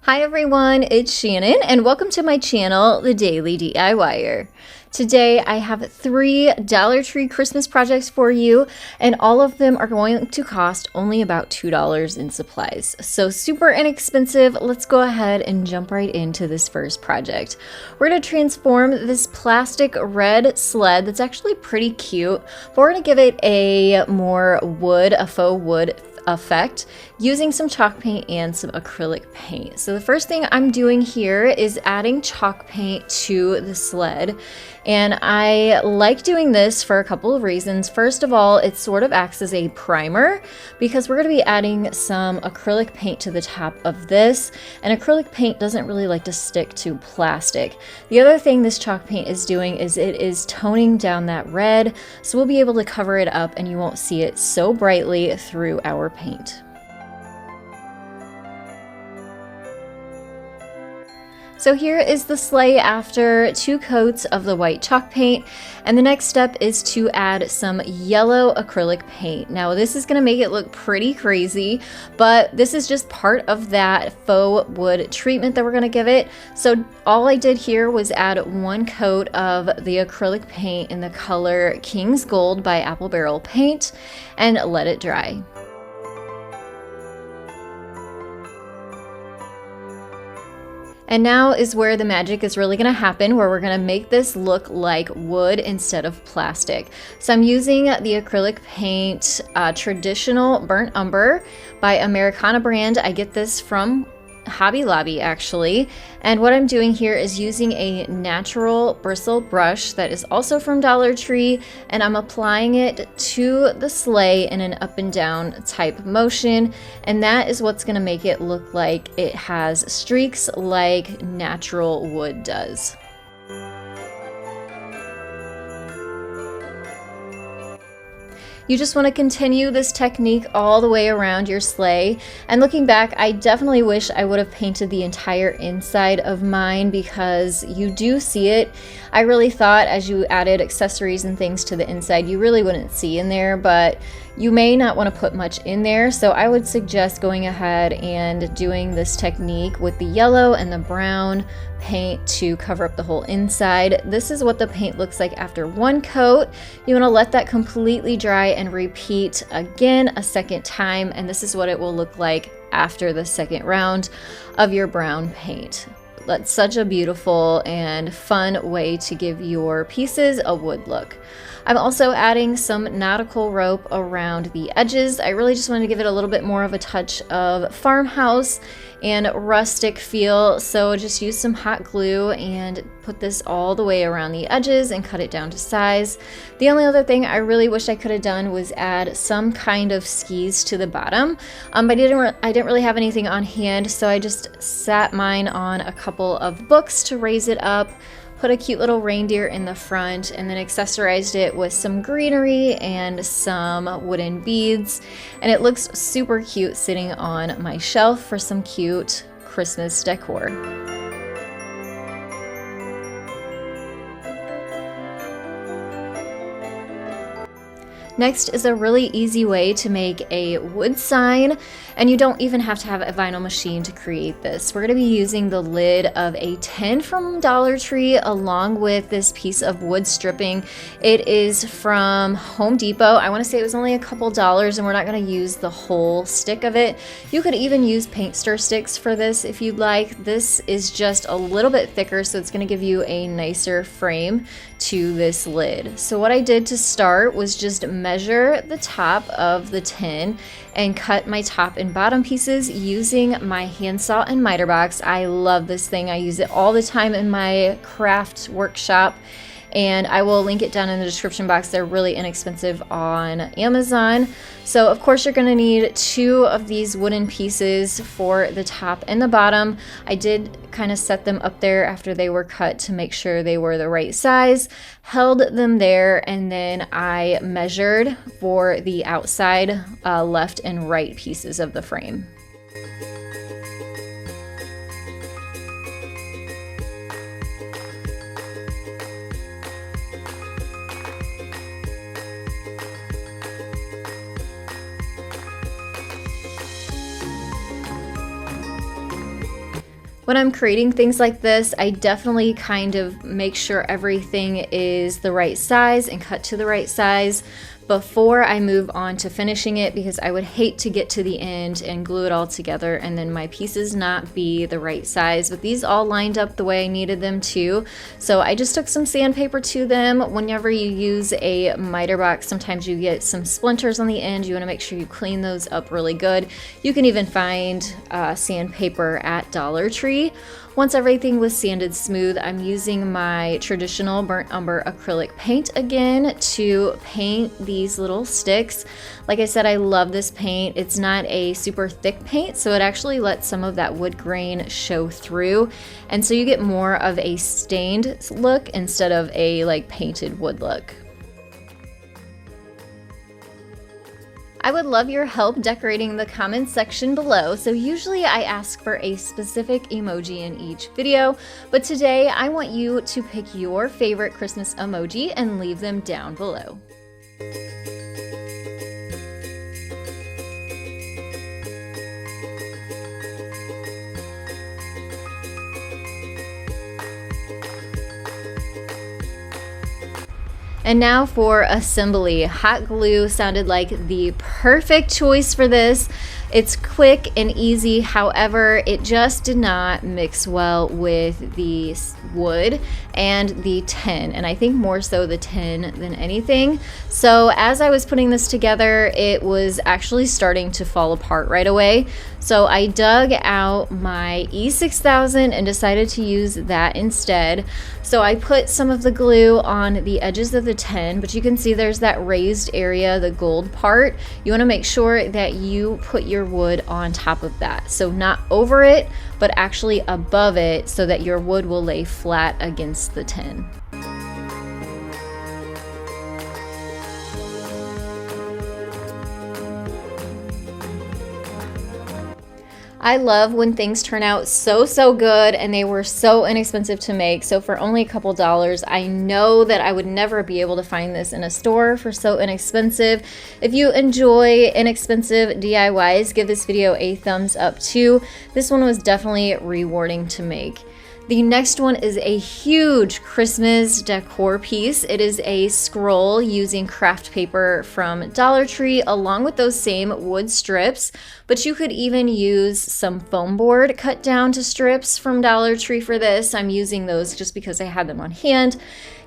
Hi everyone, it's Shannon and welcome to my channel, The Daily DIYer. Today I have 3 Dollar Tree Christmas projects for you, and all of them are going to cost only about $2 in supplies. So super inexpensive. Let's go ahead and jump right into this first project. We're going to transform this plastic red sled that's actually pretty cute, but we're going to give it a faux wood effect using some chalk paint and some acrylic paint. So the first thing I'm doing here is adding chalk paint to the sled, and I like doing this for a couple of reasons. First of all, it sort of acts as a primer because we're going to be adding some acrylic paint to the top of this, and acrylic paint doesn't really like to stick to plastic. The other thing this chalk paint is doing is it is toning down that red, so we'll be able to cover it up and you won't see it so brightly through our paint. So here is the sleigh after 2 coats of the white chalk paint, and the next step is to add some yellow acrylic paint. Now this is going to make it look pretty crazy, but this is just part of that faux wood treatment that we're going to give it. So all I did here was add 1 coat of the acrylic paint in the color King's Gold by Apple Barrel Paint and let it dry. And now is where the magic is really going to happen, where we're going to make this look like wood instead of plastic. So I'm using the acrylic paint Traditional Burnt Umber by Americana brand. I get this from Hobby Lobby actually, and what I'm doing here is using a natural bristle brush that is also from Dollar Tree, and I'm applying it to the sleigh in an up and down type motion, and that is what's going to make it look like it has streaks like natural wood does. You just want to continue this technique all the way around your sleigh. And looking back, I definitely wish I would have painted the entire inside of mine because you do see it. I really thought as you added accessories and things to the inside, you really wouldn't see in there, but you may not want to put much in there. So I would suggest going ahead and doing this technique with the yellow and the brown paint to cover up the whole inside. This is what the paint looks like after 1 coat. You want to let that completely dry and repeat again a second time, and this is what it will look like after the second round of your brown paint. That's such a beautiful and fun way to give your pieces a wood look. I'm also adding some nautical rope around the edges. I really just wanted to give it a little bit more of a touch of farmhouse and rustic feel, so just use some hot glue and put this all the way around the edges and cut it down to size. The only other thing I really wish I could have done was add some kind of skis to the bottom, but I didn't really have anything on hand, so I just sat mine on a couple of books to raise it up, put a cute little reindeer in the front, and then accessorized it with some greenery and some wooden beads. And it looks super cute sitting on my shelf for some cute Christmas decor. Next is a really easy way to make a wood sign, and you don't even have to have a vinyl machine to create this. We're going to be using the lid of a tin from Dollar Tree along with this piece of wood stripping. It is from Home Depot. I want to say it was only a couple dollars, and we're not going to use the whole stick of it. You could even use paint stir sticks for this if you'd like. This is just a little bit thicker, so it's going to give you a nicer frame to this lid. So what I did to start was just measure the top of the tin and cut my top and bottom pieces using my handsaw and miter box. I love this thing. I use it all the time in my craft workshop, and I will link it down in the description box. They're really inexpensive on Amazon. So of course you're going to need 2 of these wooden pieces for the top and the bottom. I did kind of set them up there after they were cut to make sure they were the right size, held them there, and then I measured for the outside left and right pieces of the frame. When I'm creating things like this, I definitely kind of make sure everything is the right size and cut to the right size before I move on to finishing it, because I would hate to get to the end and glue it all together and then my pieces not be the right size. But these all lined up the way I needed them to, so I just took some sandpaper to them. Whenever you use a miter box, sometimes you get some splinters on the end. You want to make sure you clean those up really good. You can even find sandpaper at Dollar Tree. Once everything was sanded smooth, I'm using my traditional burnt umber acrylic paint again to paint these little sticks. Like I said, I love this paint. It's not a super thick paint, so it actually lets some of that wood grain show through. And so you get more of a stained look instead of a like painted wood look. I would love your help decorating the comments section below. So usually I ask for a specific emoji in each video, but today I want you to pick your favorite Christmas emoji and leave them down below. And now for assembly. Hot glue sounded like the perfect choice for this. It's quick and easy, however, it just did not mix well with the wood and the tin, and I think more so the tin than anything. So as I was putting this together, it was actually starting to fall apart right away. So I dug out my E6000 and decided to use that instead. So I put some of the glue on the edges of the tin, but you can see there's that raised area, the gold part. You want to make sure that you put your wood on top of that. So not over it, but actually above it, so that your wood will lay flat against the tin. I love when things turn out so good, and they were so inexpensive to make. So for only a couple dollars, I know that I would never be able to find this in a store for so inexpensive. If you enjoy inexpensive DIYs, give this video a thumbs up too. This one was definitely rewarding to make. The next one is a huge Christmas decor piece. It is a scroll using craft paper from Dollar Tree along with those same wood strips, but you could even use some foam board cut down to strips from Dollar Tree for this. I'm using those just because I had them on hand.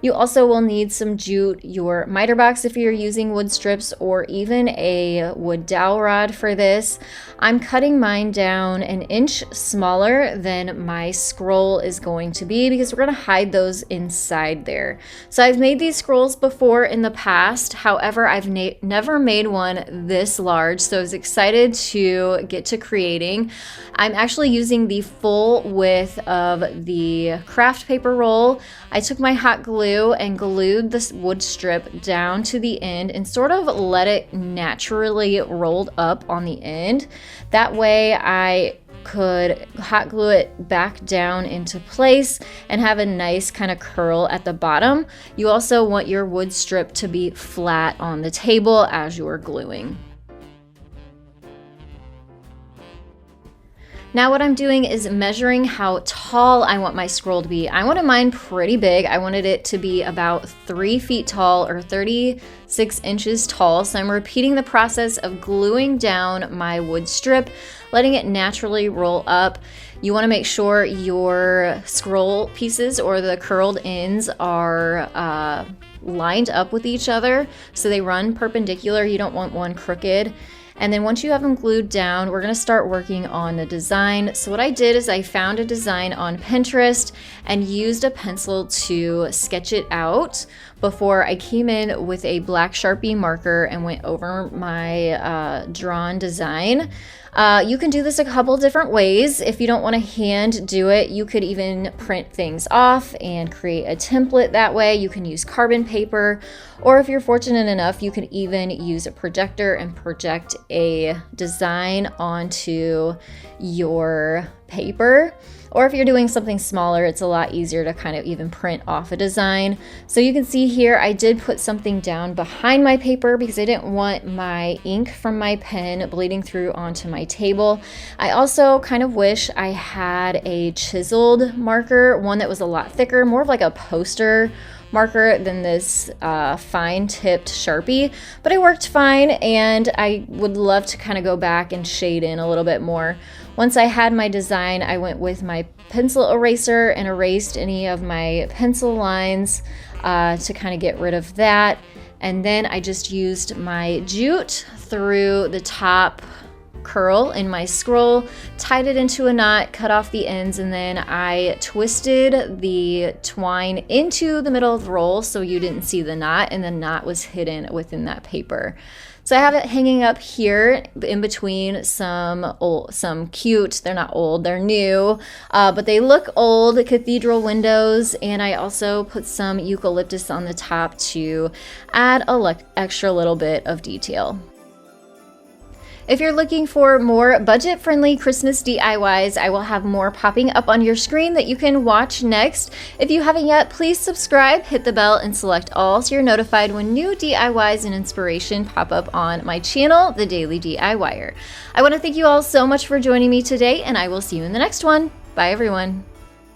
You also will need some jute, your miter box if you're using wood strips, or even a wood dowel rod for this. I'm cutting mine down 1 inch smaller than my scroll is going to be, because we're going to hide those inside there. So I've made these scrolls before in the past, however I've never made one this large, so I was excited to get to creating. I'm actually using the full width of the craft paper roll. I took my hot glue and glued this wood strip down to the end and sort of let it naturally roll up on the end. That way I could hot glue it back down into place and have a nice kind of curl at the bottom. You also want your wood strip to be flat on the table as you're gluing. Now what I'm doing is measuring how tall I want my scroll to be. I wanted mine pretty big. I wanted it to be about 3 feet tall, or 36 inches tall. So I'm repeating the process of gluing down my wood strip, letting it naturally roll up. You want to make sure your scroll pieces or the curled ends are lined up with each other, so they run perpendicular. You don't want one crooked. And then once you have them glued down, we're going to start working on the design. So what I did is I found a design on Pinterest and used a pencil to sketch it out before I came in with a black Sharpie marker and went over my drawn design. You can do this a couple different ways. If you don't want to hand do it, you could even print things off and create a template that way. You can use carbon paper, or if you're fortunate enough, you can even use a projector and project a design onto your paper. Or if you're doing something smaller, it's a lot easier to kind of even print off a design. So you can see here, I did put something down behind my paper because I didn't want my ink from my pen bleeding through onto my table. I also kind of wish I had a chiseled marker, one that was a lot thicker, more of like a poster marker than this fine tipped Sharpie, but it worked fine, and I would love to kind of go back and shade in a little bit more. Once I had my design, I went with my pencil eraser and erased any of my pencil lines to kind of get rid of that. And then I just used my jute through the top curl in my scroll, tied it into a knot, cut off the ends, and then I twisted the twine into the middle of the roll so you didn't see the knot, and the knot was hidden within that paper. So I have it hanging up here in between some cute, they're not old, they're new, but they look old cathedral windows, and I also put some eucalyptus on the top to add a extra little bit of detail. If you're looking for more budget-friendly Christmas DIYs, I will have more popping up on your screen that you can watch next. If you haven't yet, please subscribe, hit the bell, and select all so you're notified when new DIYs and inspiration pop up on my channel, The Daily DIYer. I want to thank you all so much for joining me today, and I will see you in the next one. Bye, everyone.